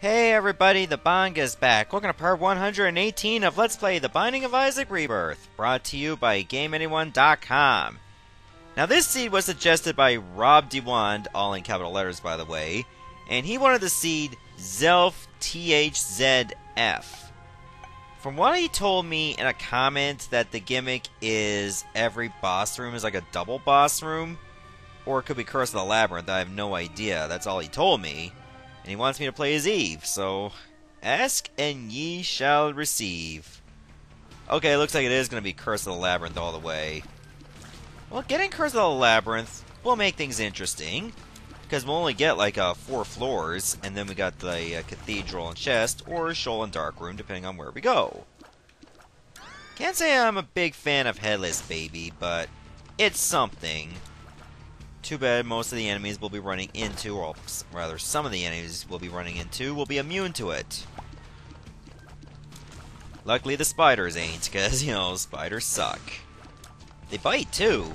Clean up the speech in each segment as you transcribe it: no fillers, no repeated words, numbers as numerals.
Hey everybody, the Bong is back. Welcome to part 118 of Let's Play The Binding of Isaac Rebirth, brought to you by GameAnyone.com. Now this seed was suggested by Rob DeWand, all in capital letters by the way, and he wanted the seed ZELF THZF. From what he told me in a comment that the gimmick is every boss room is like a double boss room, or it could be Curse of the Labyrinth, I have no idea, that's all he told me. And he wants me to play as Eve, so ask and ye shall receive. Okay, looks like it is going to be Curse of the Labyrinth all the way. Well, getting Curse of the Labyrinth will make things interesting, because we'll only get like 4 floors, and then we got the Cathedral and Chest, or Shoal and Dark Room, depending on where we go. Can't say I'm a big fan of Headless Baby, but it's something. Too bad most of the enemies we'll be running into, or rather some of the enemies we'll be running into, will be immune to it. Luckily the spiders ain't, because, you know, spiders suck. They bite too.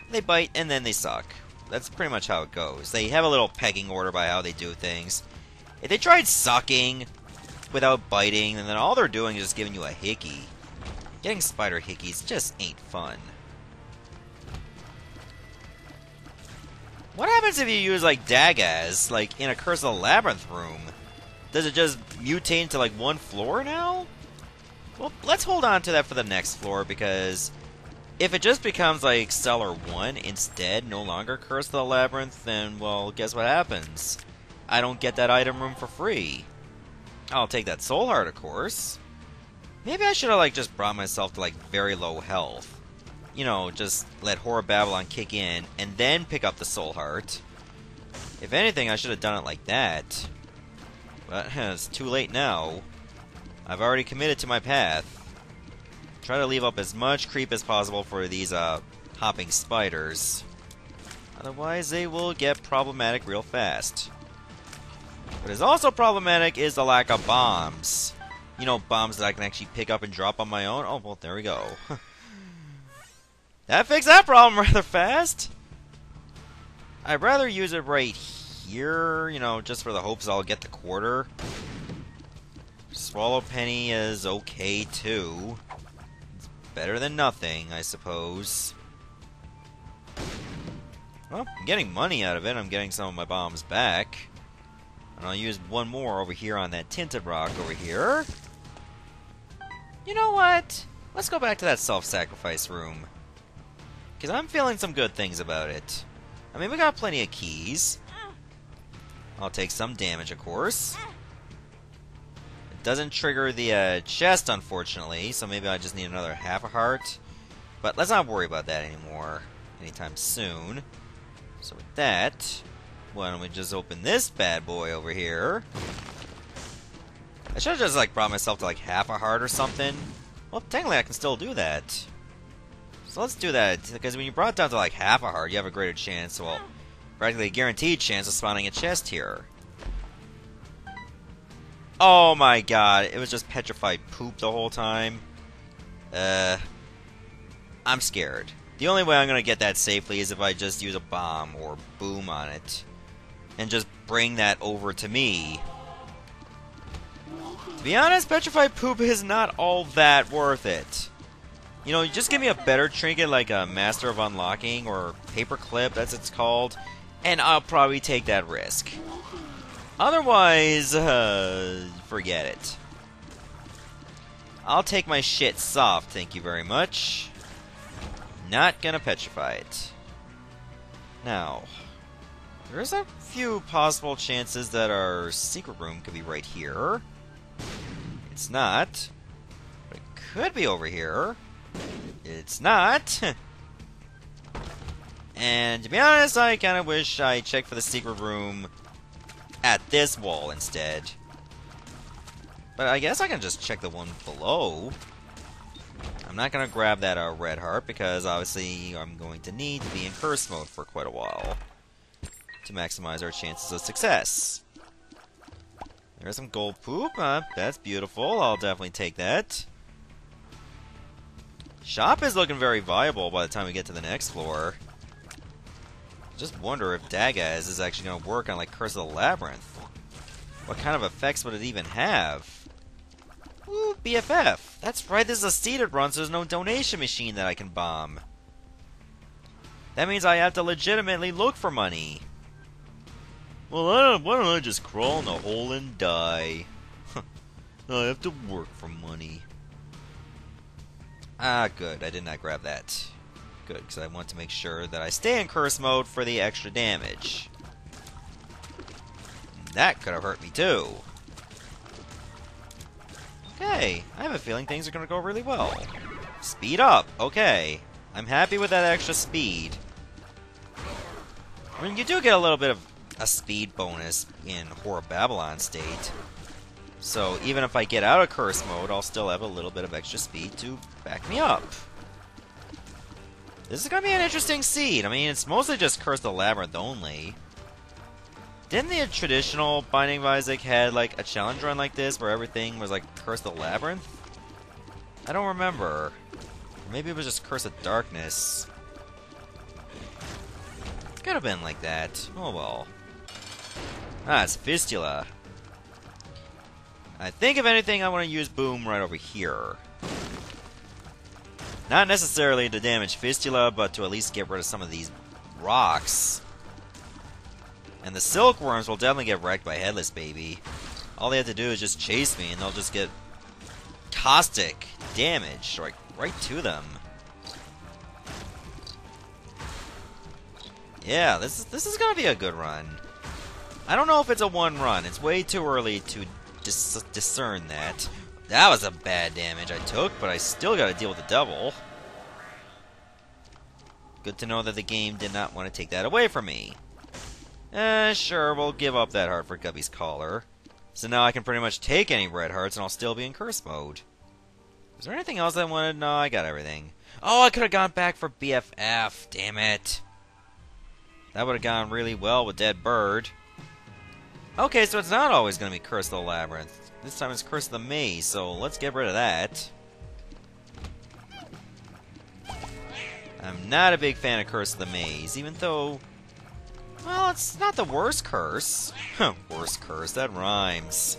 They bite and then they suck. That's pretty much how it goes. They have a little pecking order by how they do things. If they tried sucking without biting, and then all they're doing is just giving you a hickey. Getting spider hickeys just ain't fun. What happens if you use, like, Daggaz, like, in a Curse of the Labyrinth room? Does it just mutate into, like, one floor now? Well, let's hold on to that for the next floor, because if it just becomes, like, Cellar 1 instead, no longer Curse of the Labyrinth, then, well, guess what happens? I don't get that item room for free. I'll take that Soul Heart, of course. Maybe I should have, like, just brought myself to, like, very low health. You know, just let Horror Babylon kick in, and then pick up the Soul Heart. If anything, I should have done it like that. But it's too late now. I've already committed to my path. Try to leave up as much creep as possible for these hopping spiders. Otherwise, they will get problematic real fast. What is also problematic is the lack of bombs. You know, bombs that I can actually pick up and drop on my own. Oh, well, there we go. That fixed that problem rather fast. I'd rather use it right here, you know, just for the hopes I'll get the quarter. Swallow Penny is okay too. It's better than nothing, I suppose. Well, I'm getting money out of it. I'm getting some of my bombs back. And I'll use one more over here on that tinted rock over here. You know what? Let's go back to that self-sacrifice room. Because I'm feeling some good things about it. I mean, we got plenty of keys. I'll take some damage, of course. It doesn't trigger the chest, unfortunately, so maybe I just need another half a heart. But let's not worry about that anymore anytime soon. So with that, why don't we just open this bad boy over here? I should have just, like, brought myself to, like, half a heart or something. Well, technically I can still do that. So let's do that, because when you brought it down to like half a heart, you have a greater chance, well, practically a guaranteed chance of spawning a chest here. Oh my god, it was just petrified poop the whole time. I'm scared. The only way I'm going to get that safely is if I just use a bomb or boom on it. And just bring that over to me. To be honest, petrified poop is not all that worth it. You know, just give me a better trinket like a Master of Unlocking or Paperclip, that's what it's called, and I'll probably take that risk. Otherwise, forget it. I'll take my shit soft, thank you very much. Not gonna petrify it. Now, there's a few possible chances that our secret room could be right here. It's not, but it could be over here. It's not. And to be honest, I kind of wish I checked for the secret room at this wall instead. But I guess I can just check the one below. I'm not going to grab that red heart because obviously I'm going to need to be in curse mode for quite a while to maximize our chances of success. There's some gold poop. That's beautiful. I'll definitely take that. Shop is looking very viable by the time we get to the next floor. Just wonder if Daggaz is actually going to work on like Curse of the Labyrinth. what kind of effects would it even have? Ooh, BFF. That's right, this is a seated run, so there's no donation machine that I can bomb. That means I have to legitimately look for money. Well, why don't I just crawl in a hole and die? I have to work for money. Ah, good. I did not grab that. Good, because I want to make sure that I stay in curse mode for the extra damage. That could have hurt me too. Okay, I have a feeling things are going to go really well. Speed up. Okay. I'm happy with that extra speed. I mean, you do get a little bit of a speed bonus in Horror Babylon state. So even if I get out of curse mode, I'll still have a little bit of extra speed to back me up. This is going to be an interesting seed. I mean, it's mostly just Curse the Labyrinth only. Didn't the traditional Binding of Isaac had like a challenge run like this where everything was like Curse the Labyrinth? I don't remember. Maybe it was just Curse of Darkness. Could have been like that. Oh well. Ah, it's Fistula. I think if anything I want to use Boom right over here. Not necessarily to damage Fistula, but to at least get rid of some of these rocks. And the silkworms will definitely get wrecked by Headless Baby. All they have to do is just chase me and they'll just get caustic damage right to them. Yeah, this is gonna be a good run. I don't know if it's a one run. It's way too early to discern that. That was a bad damage I took, but I still gotta deal with the double. Good to know that the game did not want to take that away from me. Sure, we'll give up that heart for Guppy's collar. So now I can pretty much take any red hearts and I'll still be in curse mode. Is there anything else I wanted? No, I got everything. Oh, I could have gone back for BFF. Damn it. That would have gone really well with Dead Bird. Okay, so it's not always going to be Curse of the Labyrinth. This time it's Curse of the Maze, so let's get rid of that. I'm not a big fan of Curse of the Maze, even though... well, it's not the worst curse. Worst curse, that rhymes.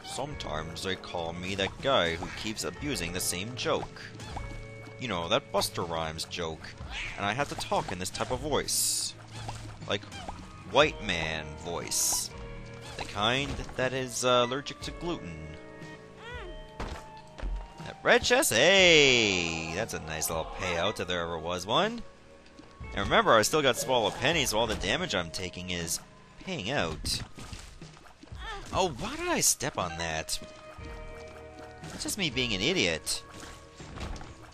Sometimes they call me that guy who keeps abusing the same joke. You know, that Buster Rhymes joke. And I have to talk in this type of voice. Like, white man voice. The kind that is allergic to gluten. That red chest, hey! That's a nice little payout if there ever was one. And remember, I still got Swallow Penny, so all the damage I'm taking is paying out. Oh, why did I step on that? That's just me being an idiot.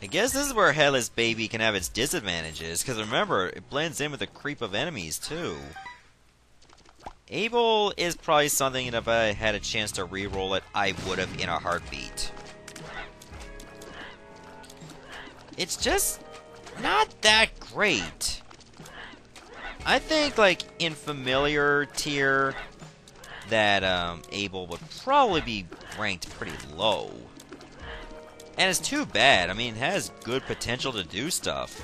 I guess this is where Headless Baby can have its disadvantages, because remember, it blends in with the creep of enemies, too. Abel is probably something that if I had a chance to re-roll it, I would have in a heartbeat. It's just not that great. I think, like, in familiar tier, that Abel would probably be ranked pretty low. And it's too bad. I mean, it has good potential to do stuff.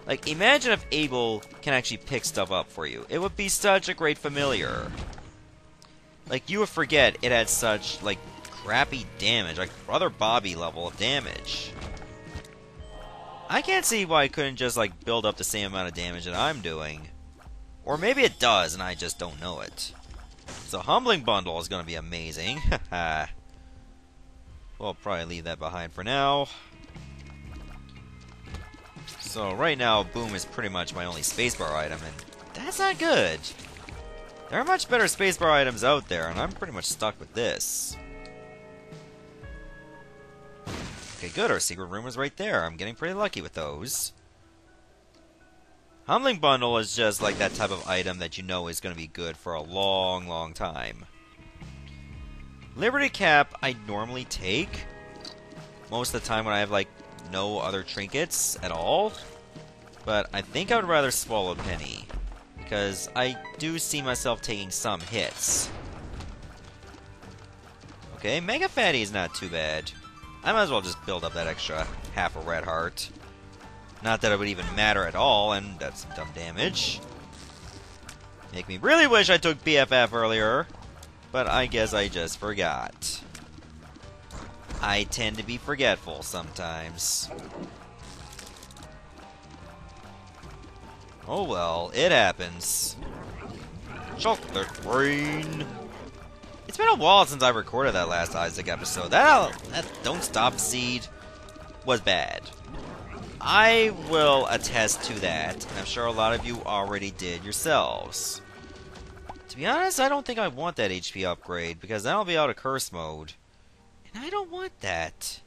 Like, imagine if Abel can actually pick stuff up for you. It would be such a great familiar. Like, you would forget it had such, like, crappy damage. Like, Brother Bobby level of damage. I can't see why it couldn't just, like, build up the same amount of damage that I'm doing. Or maybe it does, and I just don't know it. So, Humbling Bundle is going to be amazing. Haha. We'll probably leave that behind for now. So right now, Boom is pretty much my only spacebar item, and that's not good. There are much better spacebar items out there, and I'm pretty much stuck with this. Okay, good, our secret room is right there. I'm getting pretty lucky with those. Humbling Bundle is just like that type of item that you know is going to be good for a long, long time. Liberty Cap I normally take most of the time when I have like no other trinkets at all, but I think I would rather Swallow Penny because I do see myself taking some hits. Okay, Mega Fatty is not too bad. I might as well just build up that extra half a red heart. Not that it would even matter at all, and that's some dumb damage. Make me really wish I took BFF earlier. but I guess I just forgot. I tend to be forgetful sometimes. Oh well, it happens. Chocolate rain. It's been a while since I recorded that last Isaac episode. That Don't Stop seed was bad. I will attest to that, and I'm sure a lot of you already did yourselves. To be honest, I don't think I want that HP upgrade, because then I'll be out of curse mode. And I don't want that.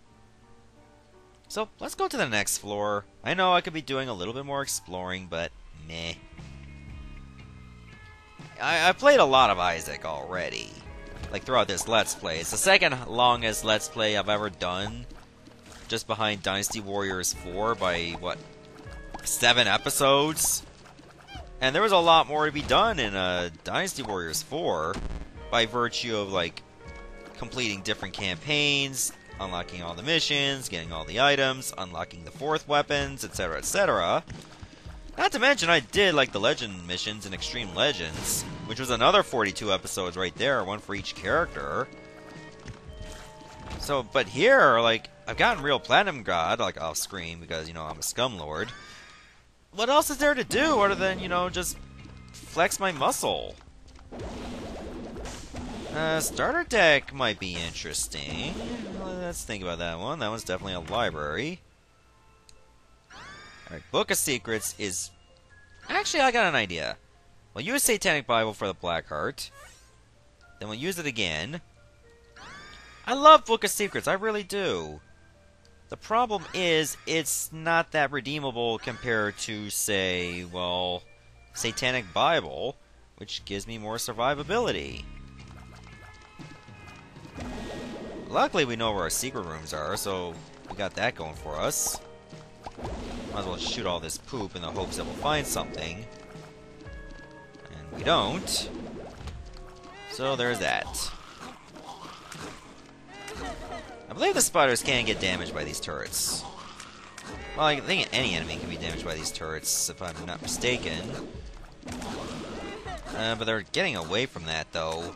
So, let's go to the next floor. I know I could be doing a little bit more exploring, but meh. I played a lot of Isaac already. Like, throughout this Let's Play. It's the second longest Let's Play I've ever done. Just behind Dynasty Warriors 4 by, what, 7 episodes? And there was a lot more to be done in Dynasty Warriors 4 by virtue of, like, completing different campaigns, unlocking all the missions, getting all the items, unlocking the 4th weapons, etc., etc. Not to mention, I did, like, the Legend missions in Extreme Legends, which was another 42 episodes right there, one for each character. So, but here, like, I've gotten real Platinum God, like, off screen, because, you know, I'm a Scumlord. What else is there to do other than, you know, just flex my muscle? Starter deck might be interesting. Let's think about that one. That one's definitely a library. Alright, Book of Secrets is... Actually, I got an idea. We'll use Satanic Bible for the Black Heart. Then we'll use it again. I love Book of Secrets, I really do. The problem is, it's not that redeemable compared to, say, well, Satanic Bible, which gives me more survivability. Luckily, we know where our secret rooms are, so we got that going for us. Might as well shoot all this poop in the hopes that we'll find something. And we don't. So there's that. I believe the spiders can get damaged by these turrets. Well, I think any enemy can be damaged by these turrets, if I'm not mistaken. But they're getting away from that, though.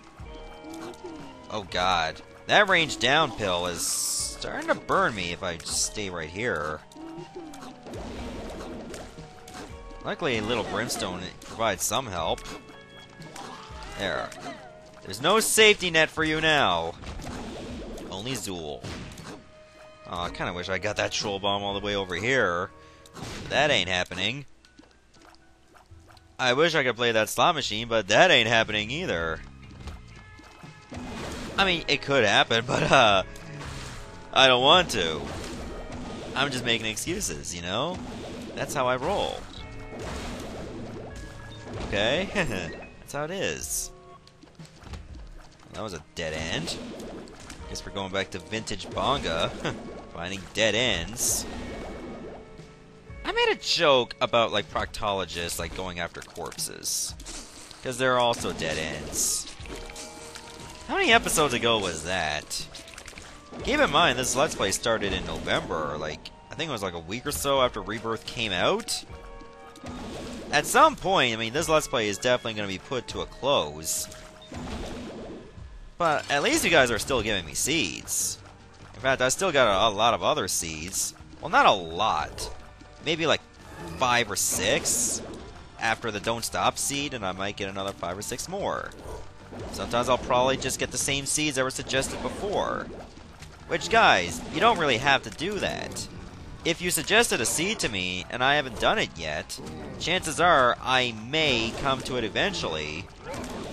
Oh god. That range down pill is starting to burn me if I just stay right here. Luckily, Little Brimstone provides some help. There. There's no safety net for you now. Only Zool. Oh, I kinda wish I got that Troll Bomb all the way over here. But that ain't happening. I wish I could play that slot machine, but that ain't happening either. I mean, it could happen, but, I don't want to. I'm just making excuses, you know? That's how I roll. Okay? That's how it is. That was a dead end. Guess we're going back to vintage Bonga. Finding dead ends. I made a joke about, like, proctologists, like, going after corpses. Because they're also dead ends. How many episodes ago was that? Keep in mind, this Let's Play started in November, like, I think it was like a week or so after Rebirth came out. At some point, I mean, this Let's Play is definitely going to be put to a close. But at least you guys are still giving me seeds. In fact, I still got a lot of other seeds. Well, not a lot. Maybe like 5 or 6 after the Don't Stop seed, and I might get another 5 or 6 more. Sometimes I'll probably just get the same seeds that were suggested before. Which, guys, you don't really have to do that. If you suggested a seed to me, and I haven't done it yet, chances are I may come to it eventually.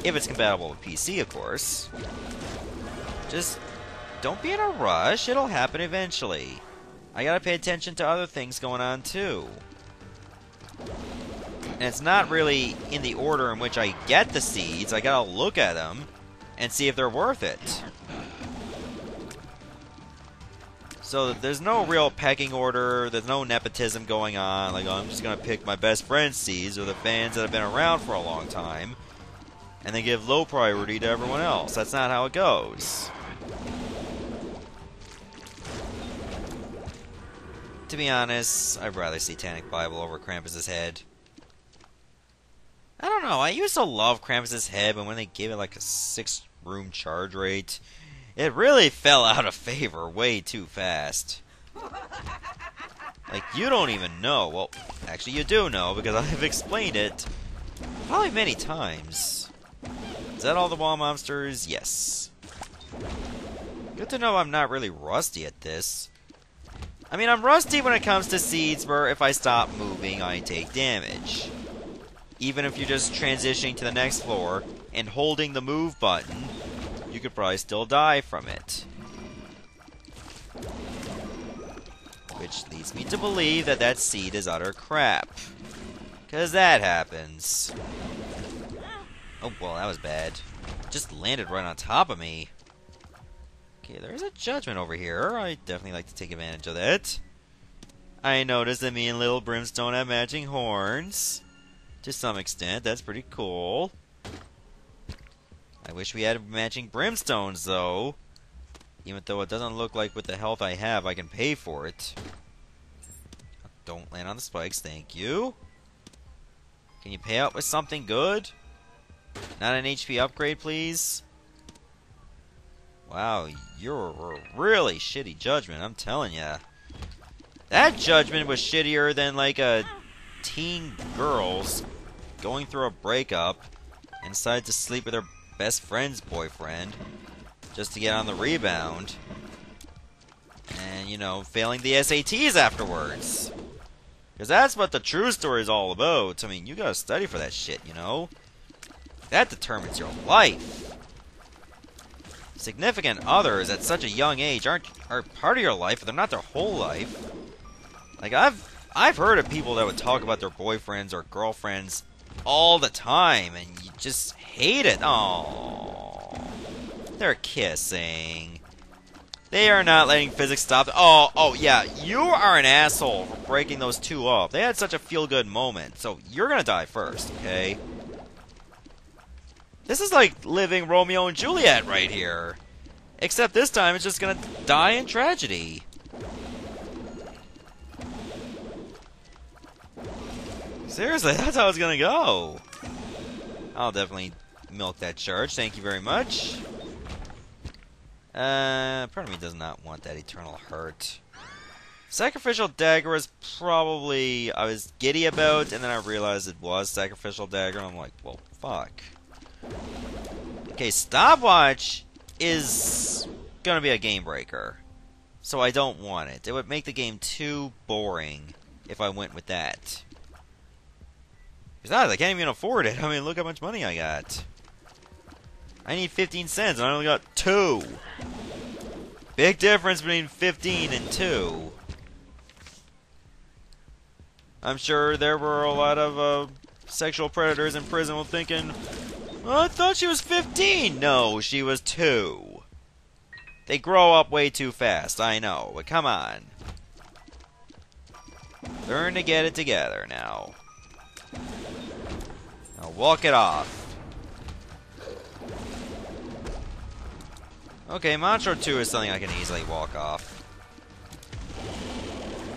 If it's compatible with PC, of course. Just don't be in a rush, it'll happen eventually. I gotta pay attention to other things going on, too. And it's not really in the order in which I get the seeds. I gotta look at them and see if they're worth it. So there's no real pecking order, there's no nepotism going on, like, oh, I'm just gonna pick my best friend's seeds or the fans that have been around for a long time, and then give low priority to everyone else. That's not how it goes. To be honest, I'd rather see Satanic Bible over Krampus's head. I don't know, I used to love Krampus's head, but when they gave it like a 6-room charge rate, it really fell out of favor way too fast. Like, you don't even know. Well, actually you do know, because I've explained it probably many times. Is that all the wall monsters? Yes. Good to know I'm not really rusty at this. I mean, I'm rusty when it comes to seeds where if I stop moving, I take damage. Even if you're just transitioning to the next floor and holding the move button, you could probably still die from it. Which leads me to believe that that seed is utter crap. Because that happens. Oh, well, that was bad. Just landed right on top of me. Okay, there's a judgment over here. I definitely like to take advantage of that. I noticed that me and Little Brimstone have matching horns. To some extent, that's pretty cool. I wish we had matching brimstones, though. Even though it doesn't look like with the health I have, I can pay for it. Don't land on the spikes, thank you. Can you pay out with something good? Not an HP upgrade, please? Wow, you're a really shitty judgment, I'm telling ya. That judgment was shittier than like a teen girl's going through a breakup and decided to sleep with her best friend's boyfriend just to get on the rebound. And, you know, failing the SATs afterwards. Because that's what the true story is all about. I mean, you gotta study for that shit, you know? That determines your life. Significant others at such a young age are part of your life, but they're not their whole life. Like, I've heard of people that would talk about their boyfriends or girlfriends all the time, and you just hate it. Oh, they're kissing. They are not letting physics stop. Oh, yeah, you are an asshole for breaking those two up. They had such a feel-good moment, so you're gonna die first, okay? This is like living Romeo and Juliet right here. Except this time it's just gonna die in tragedy. Seriously, that's how it's gonna go. I'll definitely milk that charge. Thank you very much. Part of me does not want that eternal hurt. Sacrificial dagger was probably I was giddy about, and then I realized it was sacrificial dagger, and I'm like, well, fuck. Okay, stopwatch is gonna be a game breaker, so I don't want it. It would make the game too boring if I went with that. Besides, I can't even afford it. I mean, look how much money I got. I need 15 cents, and I only got 2. Big difference between 15 and 2. I'm sure there were a lot of sexual predators in prison thinking, well, I thought she was 15. No, she was 2. They grow up way too fast, I know, but come on. Learn to get it together now. Now walk it off. Okay, Monstro 2 is something I can easily walk off.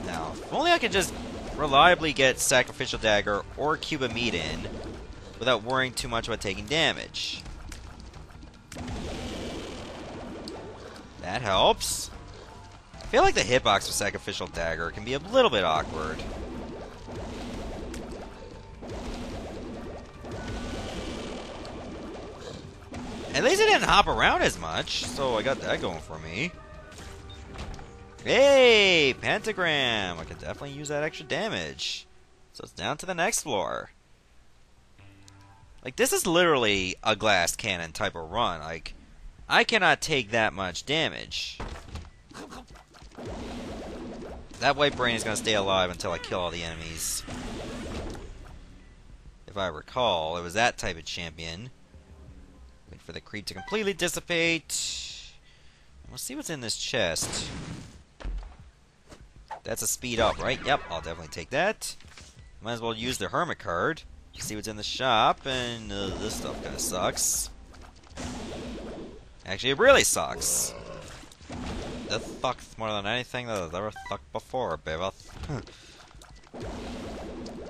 Now, if only I could just reliably get Sacrificial Dagger or Cube of Meat in without worrying too much about taking damage. That helps. I feel like the hitbox with Sacrificial Dagger can be a little bit awkward. At least it didn't hop around as much, so I got that going for me. Hey, Pentagram! I could definitely use that extra damage. So it's down to the next floor. Like, this is literally a glass cannon type of run. Like, I cannot take that much damage. That white brain is going to stay alive until I kill all the enemies. If I recall, it was that type of champion. Wait for the creep to completely dissipate. We'll see what's in this chest. That's a speed up, right? Yep, I'll definitely take that. Might as well use the hermit card. See what's in the shop, and this stuff kind of sucks. Actually, it really sucks. This sucks more than anything that has ever sucked before, baby.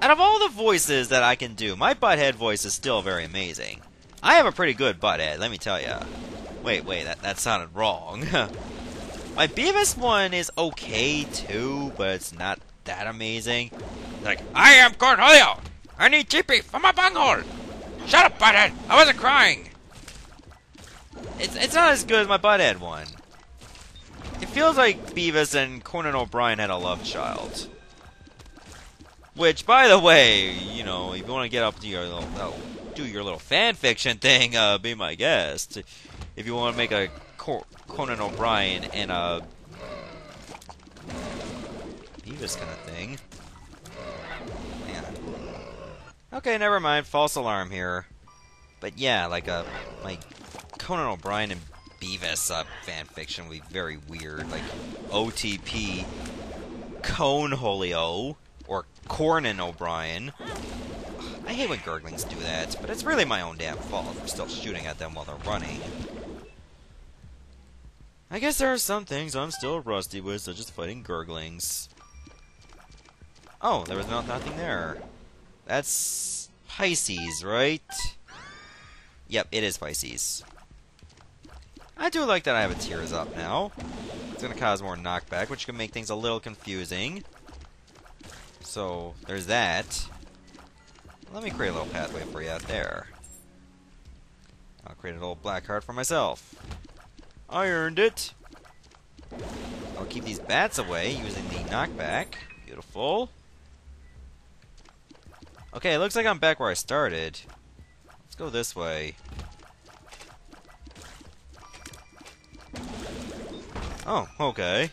out of all the voices that I can do, my butthead voice is still very amazing. I have a pretty good butthead, let me tell ya. Wait, that sounded wrong. My Beavis one is okay too, but it's not that amazing. Like, I am Cornelio! I need TP from my bunghole! Shut up, butthead! I wasn't crying! It's not as good as my butthead one. It feels like Beavis and Conan O'Brien had a love child. Which, by the way, you know, if you want to get up to your little, do your little fan fiction thing, be my guest. If you want to make a Conan O'Brien and a Beavis kind of thing. Man. Okay, never mind. False alarm here. But yeah, like my Conan O'Brien and Beavis fan fiction would be very weird. Like OTP Coneholio or Cornan O'Brien. I hate when gurglings do that, but it's really my own damn fault for still shooting at them while they're running. I guess there are some things I'm still rusty with, such as fighting gurglings. Oh, there was nothing there. That's Pisces, right? Yep, it is Pisces. I do like that I have a Tears Up now. It's going to cause more knockback, which can make things a little confusing. So, there's that. Let me create a little pathway for you out there. I'll create a little black heart for myself. I earned it! I'll keep these bats away using the knockback. Beautiful. Okay, it looks like I'm back where I started. Let's go this way. Oh, okay.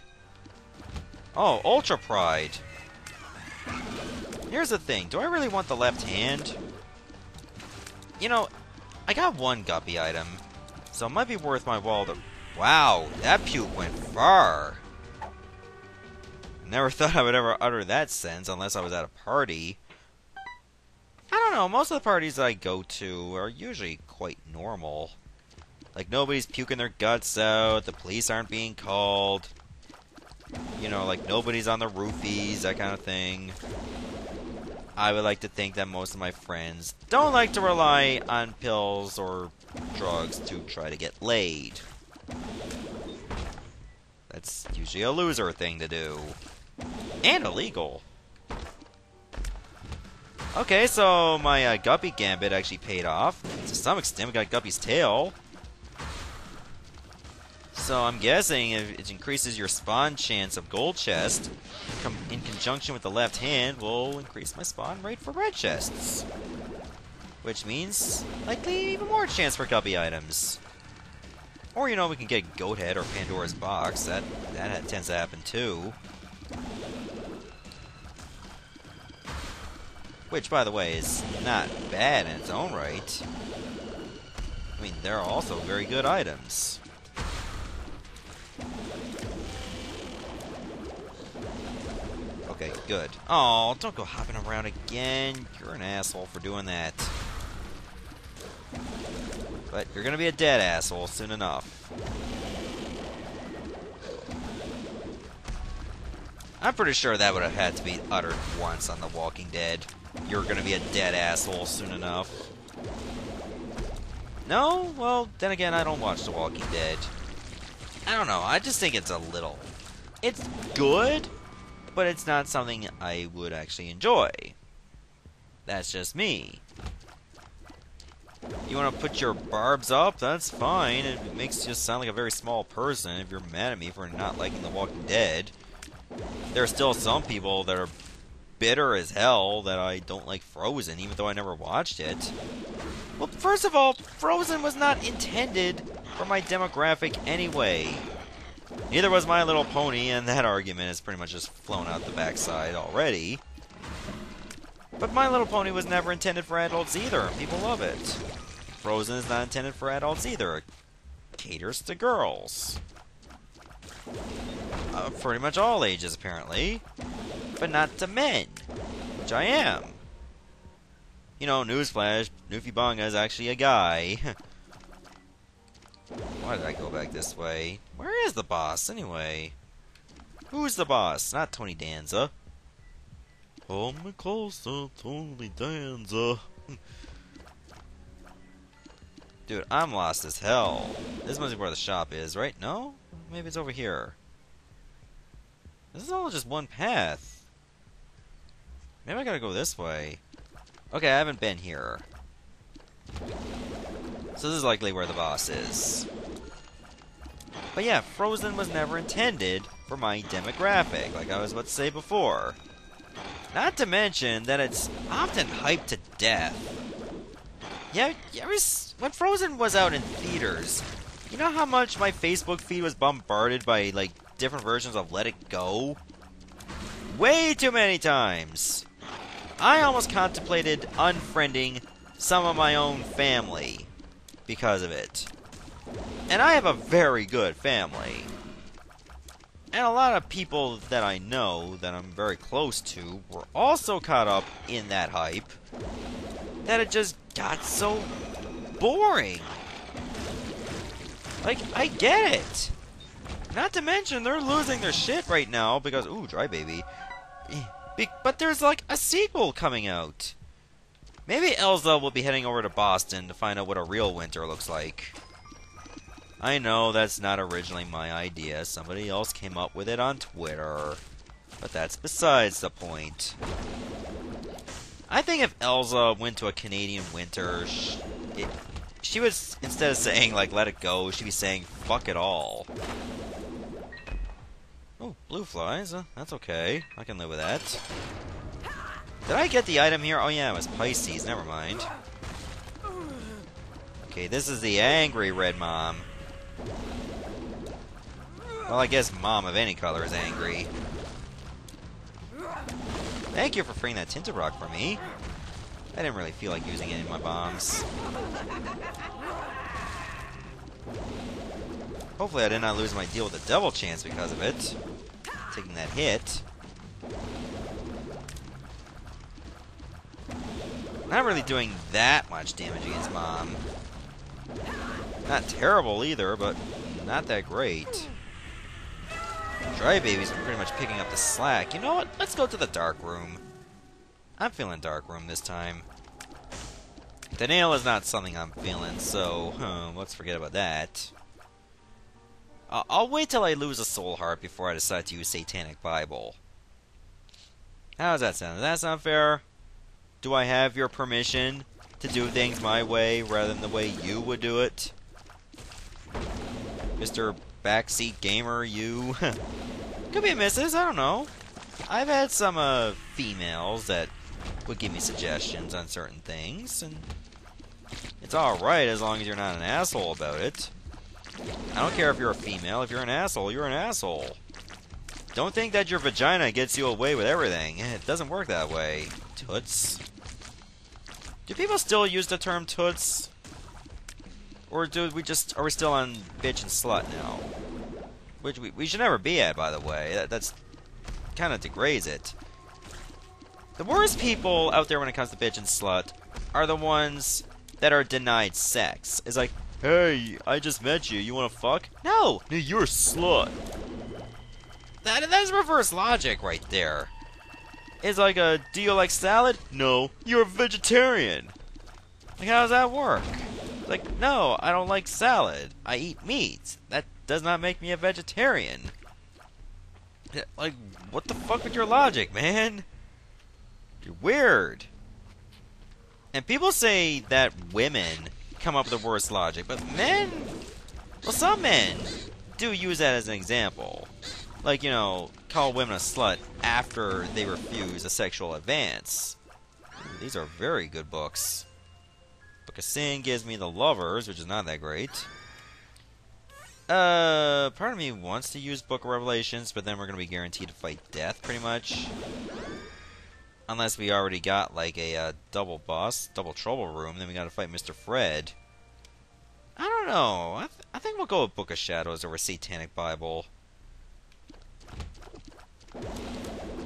Oh, Ultra Pride. Here's the thing. Do I really want the left hand? You know, I got one guppy item, so it might be worth my while to... Wow, that puke went far. Never thought I would ever utter that sentence unless I was at a party. I don't know, most of the parties that I go to are usually quite normal. Like, nobody's puking their guts out, the police aren't being called. You know, like, nobody's on the roofies, that kind of thing. I would like to think that most of my friends don't like to rely on pills or drugs to try to get laid. That's usually a loser thing to do. And illegal. Okay, so my Guppy Gambit actually paid off. To some extent, we got Guppy's tail. So I'm guessing it increases your spawn chance of gold chest, in conjunction with the left hand, will increase my spawn rate for red chests. Which means, likely, even more chance for Guppy items. Or, you know, we can get Goat Head or Pandora's Box. That tends to happen too. Which, by the way, is not bad in its own right. I mean, there are also very good items. Okay, good. Oh, don't go hopping around again. You're an asshole for doing that. But you're gonna be a dead asshole soon enough. I'm pretty sure that would have had to be uttered once on The Walking Dead. You're gonna be a dead asshole soon enough. No? Well, then again, I don't watch The Walking Dead. I don't know, I just think it's a little... It's good, but it's not something I would actually enjoy. That's just me. You want to put your barbs up? That's fine. It makes you sound like a very small person if you're mad at me for not liking The Walking Dead. There are still some people that are bitter as hell that I don't like Frozen, even though I never watched it. Well, first of all, Frozen was not intended for my demographic anyway. Neither was My Little Pony, and that argument is pretty much just flown out the backside already. But My Little Pony was never intended for adults either. People love it. Frozen is not intended for adults either. It caters to girls. Pretty much all ages, apparently. But not to men. Which I am. You know, newsflash, Newfie Bonga is actually a guy. Why did I go back this way? Where is the boss, anyway? Who's the boss? Not Tony Danza. Hold me closer, totally dance. Dude, I'm lost as hell. This must be where the shop is, right? No? Maybe it's over here. This is all just one path. Maybe I gotta go this way. Okay, I haven't been here. So this is likely where the boss is. But yeah, Frozen was never intended for my demographic, like I was about to say before. Not to mention that it's often hyped to death. Yeah, when Frozen was out in theaters, you know how much my Facebook feed was bombarded by, like, different versions of Let It Go? Way too many times! I almost contemplated unfriending some of my own family because of it. And I have a very good family. And a lot of people that I know, that I'm very close to, were also caught up in that hype, that it just got so boring. Like, I get it. Not to mention, they're losing their shit right now because, ooh, Dry Baby. But there's, like, a sequel coming out. Maybe Elsa will be heading over to Boston to find out what a real winter looks like. I know that's not originally my idea. Somebody else came up with it on Twitter. But that's besides the point. I think if Elsa went to a Canadian winter, she would, instead of saying, like, let it go, she'd be saying, fuck it all. Oh, blue flies. That's okay. I can live with that. Did I get the item here? Oh yeah, it was Pisces. Never mind. Okay, this is the angry red mom. Well, I guess mom of any color is angry. Thank you for freeing that Tinted Rock for me. I didn't really feel like using any of my bombs. Hopefully I did not lose my deal with the Devil Chance because of it. Taking that hit. Not really doing that much damage against Mom. Not terrible either, but not that great. Dry Baby's pretty much picking up the slack. You know what? Let's go to the dark room. I'm feeling dark room this time. Denial is not something I'm feeling, so let's forget about that. I'll wait till I lose a soul heart before I decide to use Satanic Bible. How does that sound? Does that sound fair? Do I have your permission to do things my way rather than the way you would do it? Mr. Backseat Gamer, you? Could be a missus, I don't know. I've had some females that would give me suggestions on certain things, and it's alright as long as you're not an asshole about it. I don't care if you're a female. If you're an asshole, you're an asshole. Don't think that your vagina gets you away with everything. It doesn't work that way. Toots. Do people still use the term toots? Or are we still on bitch and slut now? Which we should never be at, by the way. That's kind of degrades it. The worst people out there when it comes to bitch and slut are the ones that are denied sex. It's like, hey, I just met you. You want to fuck? No, you're a slut. That's reverse logic right there. It's like do you like salad? No, you're a vegetarian. Like, how does that work? Like, no, I don't like salad. I eat meat. That does not make me a vegetarian. Like, what the fuck with your logic, man? You're weird. And people say that women come up with the worst logic, but men, well, some men do use that as an example. Like, you know, call women a slut after they refuse a sexual advance. Ooh, these are very good books. Book of Sin gives me the Lovers, which is not that great. Part of me wants to use Book of Revelations, but then we're going to be guaranteed to fight death, pretty much. Unless we already got, like, a double boss, double trouble room, then we got to fight Mr. Fred. I don't know. I think we'll go with Book of Shadows over Satanic Bible.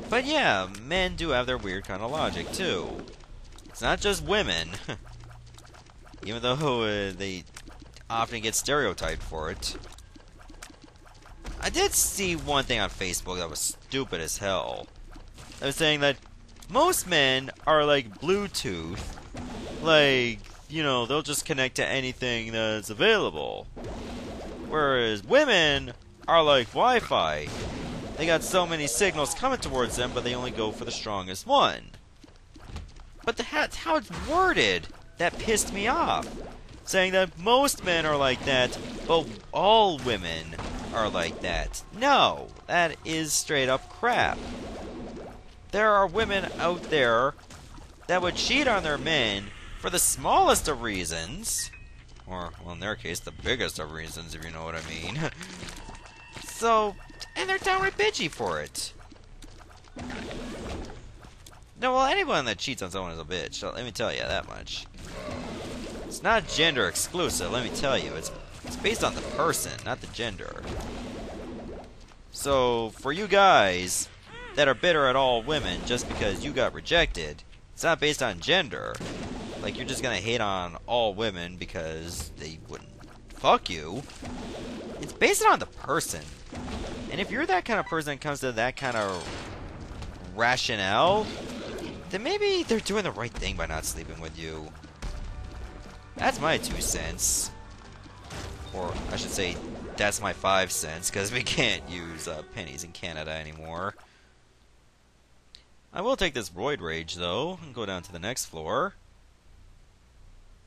But yeah, men do have their weird kind of logic, too. It's not just women. Even though they often get stereotyped for it. I did see one thing on Facebook that was stupid as hell. They were saying that, Most men are like Bluetooth. Like, you know, they'll just connect to anything that's available. Whereas women are like Wi-Fi. They got so many signals coming towards them, but they only go for the strongest one. But that's how it's worded that pissed me off. Saying that most men are like that, but all women are like that. No, that is straight up crap. There are women out there that would cheat on their men for the smallest of reasons. Or, well, in their case, the biggest of reasons, if you know what I mean. So, and they're downright bitchy for it. No, well, anyone that cheats on someone is a bitch. So let me tell you that much. It's not gender exclusive, let me tell you. It's based on the person, not the gender. So, for you guys that are bitter at all women just because you got rejected, it's not based on gender. Like, you're just gonna hate on all women because they wouldn't fuck you. It's based on the person. And if you're that kind of person that comes to that kind of rationale, then maybe they're doing the right thing by not sleeping with you. That's my 2 cents. Or, I should say, that's my 5 cents, because we can't use pennies in Canada anymore. I will take this roid rage, though, and go down to the next floor.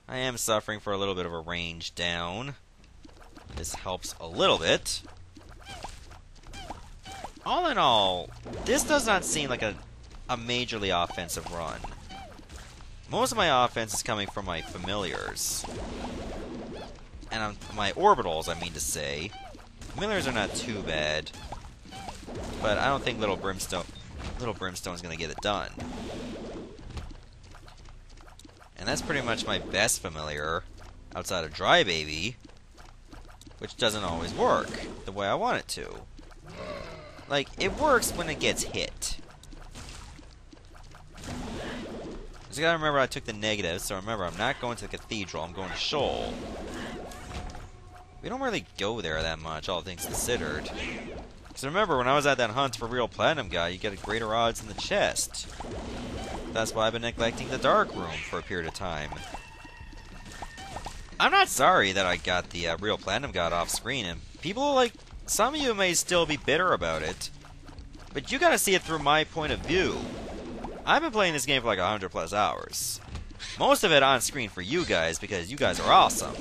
I am suffering for a little bit of a range down. This helps a little bit. All in all, this does not seem like a majorly offensive run. Most of my offense is coming from my familiars. And my orbitals, I mean to say. Familiars are not too bad. But I don't think Little Brimstone's gonna get it done. And that's pretty much my best familiar outside of Dry Baby, which doesn't always work the way I want it to. Like, it works when it gets hit. Just gotta remember I took the negative, so remember I'm not going to the Cathedral, I'm going to Shoal. We don't really go there that much, all things considered. Because remember, when I was at that hunt for Real Platinum Guy, you get greater odds in the chest. That's why I've been neglecting the Dark Room for a period of time. I'm not sorry that I got the Real Platinum God off screen, and people, like, some of you may still be bitter about it, but you gotta see it through my point of view. I've been playing this game for like 100 plus hours. Most of it on screen for you guys, because you guys are awesome.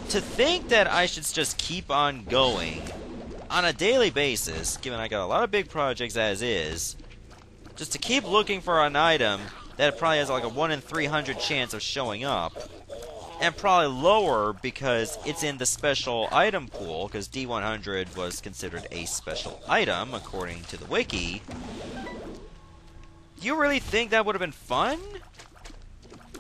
To think that I should just keep on going on a daily basis, given I got a lot of big projects as is, just to keep looking for an item that probably has like a 1 in 300 chance of showing up, and probably lower because it's in the special item pool, because D100 was considered a special item according to the wiki. You really think that would have been fun?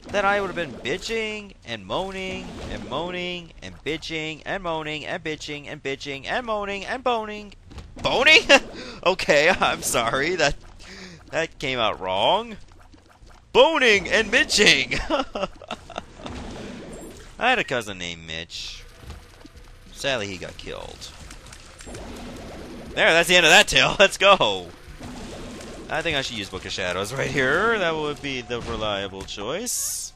That I would have been bitching and moaning and moaning and bitching and moaning and bitching and bitching and moaning and boning. Boning? Okay, I'm sorry. That came out wrong. Boning and bitching. I had a cousin named Mitch. Sadly, he got killed. There, that's the end of that tale. Let's go. I think I should use Book of Shadows right here. That would be the reliable choice.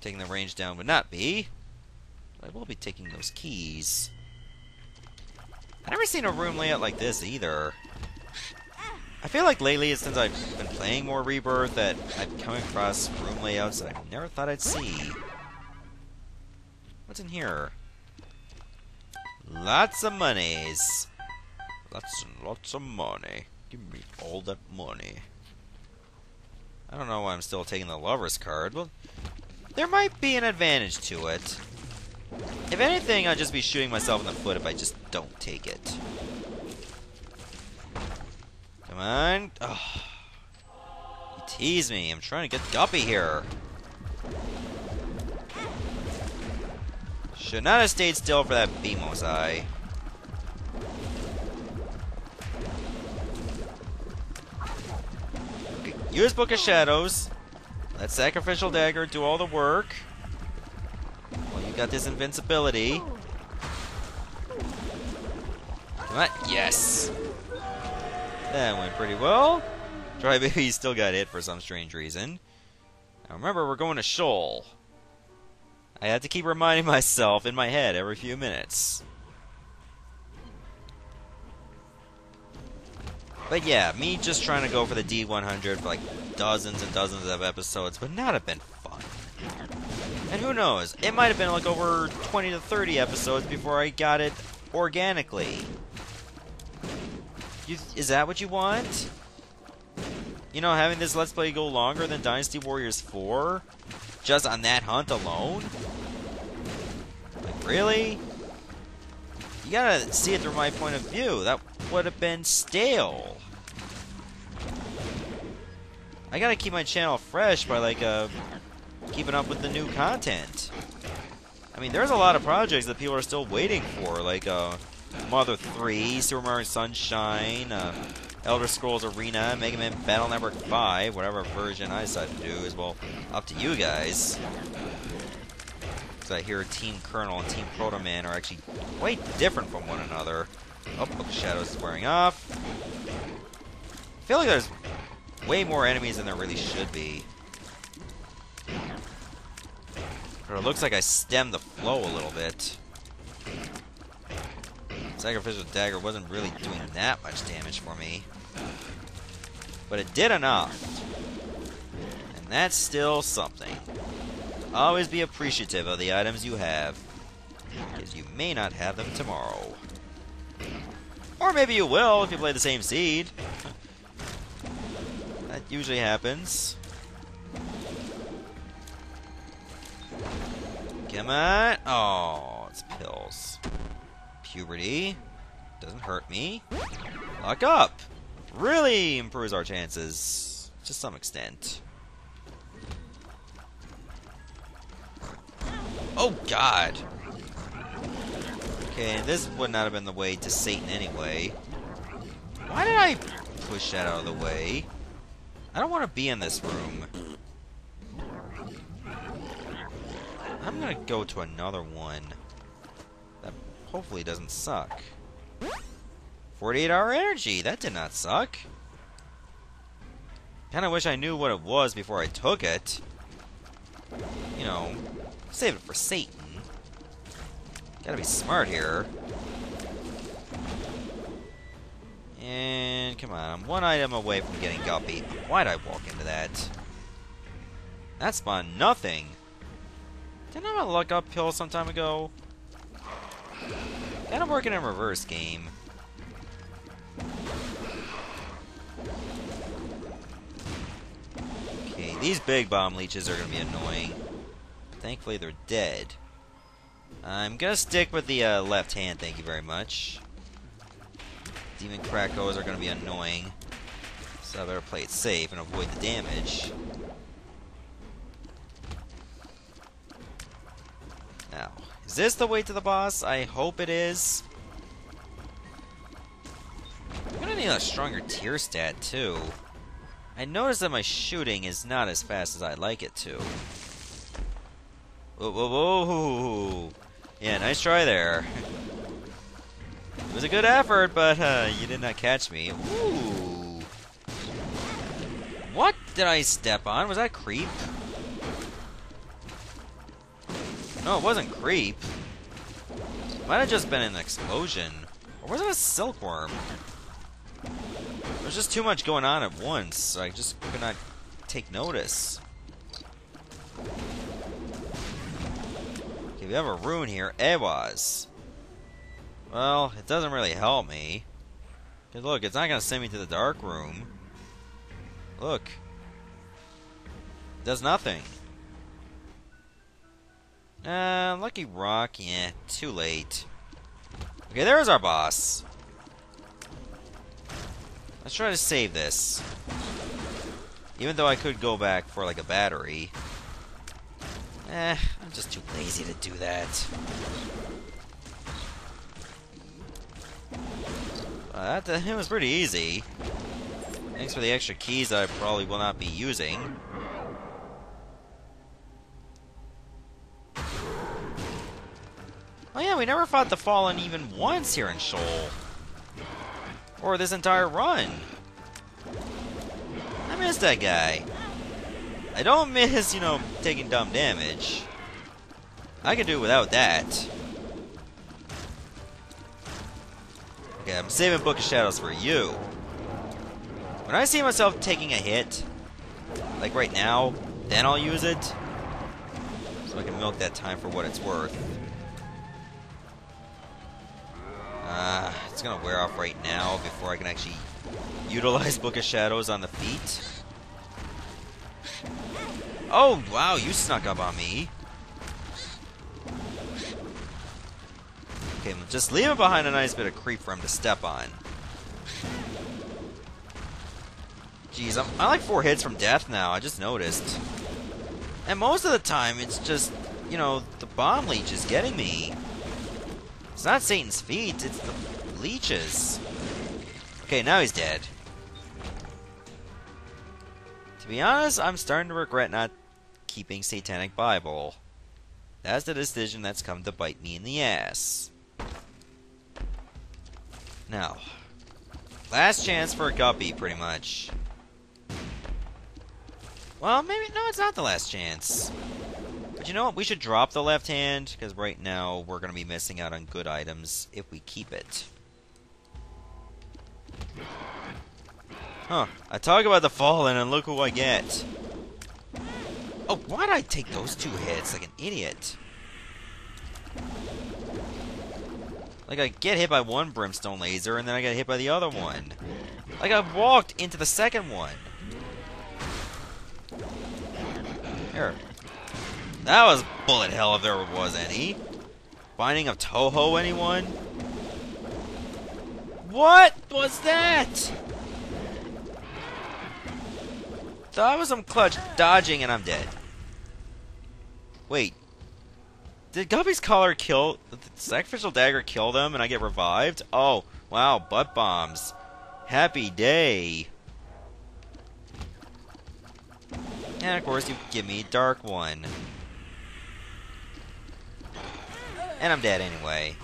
Taking the range down would not be. But I will be taking those keys. I've never seen a room layout like this either. I feel like lately, since I've been playing more Rebirth, that I've come across room layouts that I never thought I'd see. What's in here? Lots of monies. Lots and lots of money. Give me all that money. I don't know why I'm still taking the Lover's card. Well, there might be an advantage to it. If anything, I'd just be shooting myself in the foot if I just don't take it. Come on. Oh. You tease me. I'm trying to get Guppy here. Should not have stayed still for that Beamos Eye. Use Book of Shadows. Let Sacrificial Dagger do all the work. Well, you got this invincibility. Come on. Yes. That went pretty well. Dry Baby still got hit for some strange reason. Now remember, we're going to Shoal. I have to keep reminding myself in my head every few minutes. But yeah, me just trying to go for the D100 for like dozens and dozens of episodes would not have been fun. And who knows, it might have been like over 20 to 30 episodes before I got it organically. Is that what you want? You know, having this Let's Play go longer than Dynasty Warriors 4? Just on that hunt alone? Like, really? You gotta see it through my point of view. That would have been stale. I gotta keep my channel fresh by, like, keeping up with the new content. I mean, there's a lot of projects that people are still waiting for, like, Mother 3, Super Mario Sunshine, Elder Scrolls Arena, Mega Man Battle Network 5, whatever version I decide to do is, well, up to you guys. Because I hear Team Colonel and Team Proto Man are actually quite different from one another. Oh, Book of Shadows is wearing off. I feel like there's way more enemies than there really should be. But it looks like I stemmed the flow a little bit. Sacrificial Dagger wasn't really doing that much damage for me. But it did enough. And that's still something. Always be appreciative of the items you have, because you may not have them tomorrow. Or maybe you will if you play the same seed. That usually happens. Come on. Oh, it's pills. Puberty. Doesn't hurt me. Lock up. Really improves our chances. To some extent. Oh, God. Okay, this would not have been the way to Satan anyway. Why did I push that out of the way? I don't want to be in this room. I'm gonna go to another one. That hopefully doesn't suck. 48-hour energy! That did not suck. Kinda wish I knew what it was before I took it. You know, save it for Satan. Gotta be smart here. And come on, I'm one item away from getting Guppy. Why'd I walk into that? That spawned nothing. Didn't I have a luck up pill some time ago? Kinda working in reverse game. Okay, these big bomb leeches are gonna be annoying. Thankfully they're dead. I'm gonna stick with the left hand, thank you very much. Demon Krakos are gonna be annoying. So I better play it safe and avoid the damage. Now, is this the way to the boss? I hope it is. I'm gonna need a stronger tier stat too. I noticed that my shooting is not as fast as I'd like it to. Whoa, whoa, whoa. Yeah, nice try there. It was a good effort, but you did not catch me. Ooh. What did I step on? Was that creep? No, it wasn't creep. Might have just been an explosion. Or was it a silkworm? There's just too much going on at once, so I just could not take notice. Okay, we have a rune here. Ewas. Well, it doesn't really help me. Because look, it's not going to send me to the dark room. Look. It does nothing. Lucky Rock, yeah, too late. Okay, there's our boss. Let's try to save this. Even though I could go back for like a battery. I'm just too lazy to do that. It was pretty easy. Thanks for the extra keys that I probably will not be using. Oh yeah, we never fought the Fallen even once here in Shoal. Or this entire run. miss that guy. I don't miss, you know, taking dumb damage. I can do without that. Okay, I'm saving Book of Shadows for you. When I see myself taking a hit, like right now, then I'll use it. So I can milk that time for what it's worth. It's gonna wear off right now before I can actually utilize Book of Shadows on the feet. Oh, wow, you snuck up on me. Okay, just leave him behind a nice bit of creep for him to step on. Jeez, I'm like 4 hits from death now, I just noticed. And most of the time, it's just, you know, the bomb leech is getting me. It's not Satan's feet, it's the leeches. Okay, now he's dead. To be honest, I'm starting to regret not keeping Satanic Bible. That's the decision that's come to bite me in the ass. Now, last chance for a guppy, pretty much. Well, maybe, no, it's not the last chance. But you know what, we should drop the left hand, because right now we're going to be missing out on good items if we keep it. Huh, I talk about the fallen and look who I get. Oh, why'd I take those 2 hits like an idiot? Like, I get hit by one brimstone laser, and then I get hit by the other one. Like, I walked into the second one. Here. That was bullet hell if there was any. Binding of Toho, anyone? What was that? That was some clutch dodging, and I'm dead. Wait. Did Guppy's collar kill... Did the sacrificial dagger kill them and I get revived? Oh, wow, butt bombs. Happy day. And of course you give me Dark One. And I'm dead anyway.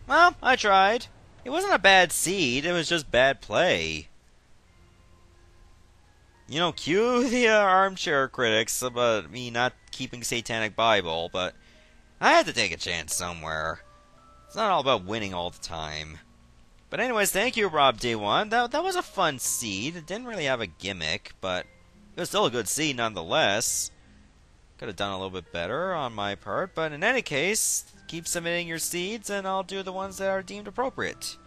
Well, I tried. It wasn't a bad seed, it was just bad play. You know, cue the armchair critics about me not keeping Satanic Bible, but I had to take a chance somewhere. It's not all about winning all the time. But anyways, thank you, Rob D1. That was a fun seed. It didn't really have a gimmick, but it was still a good seed nonetheless. Could have done a little bit better on my part, but in any case, keep submitting your seeds and I'll do the ones that are deemed appropriate.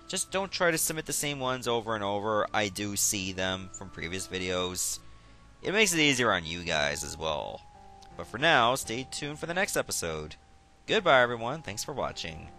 Just don't try to submit the same ones over and over. I do see them from previous videos. It makes it easier on you guys as well. But for now, stay tuned for the next episode. Goodbye everyone, thanks for watching.